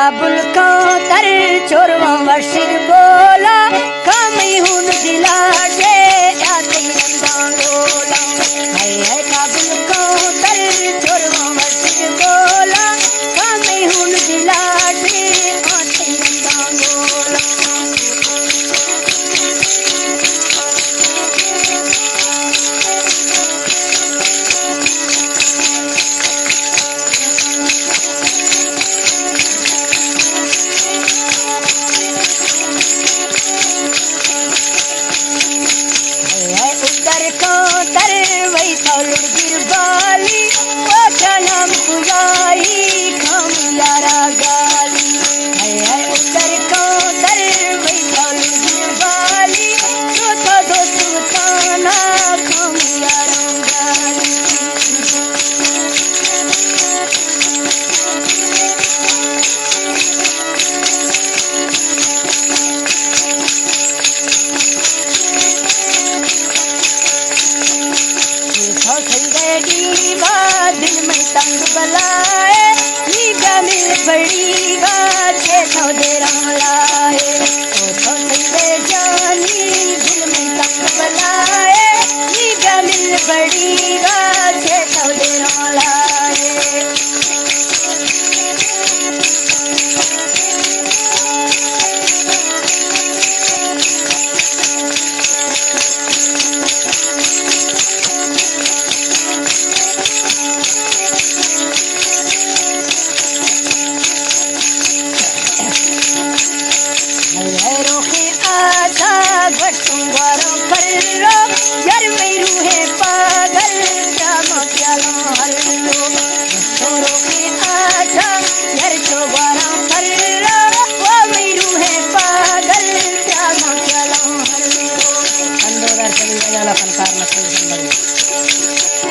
काबुल का तर चोरवा वर्षिर बोला कमी हुन दिला दे आते रंगांगोला है काबुल का तर चोरवा वर्षिर बोला कमी हुन दिला दे आते रंगांगोला दिल में तंग बलाए नीगा मिल बड़ी बात दे लाए तो दे जानी दिल में तंग बलाए नीगा मिल बड़ी बात दे लाए यार मेरू है पागल जामा प्याला हर लो छोरो के आजा यार दोबारा कर लो वो मेरू है पागल जामा प्याला हर लो अंदर चली जाला फनकार न कोई संदर्भ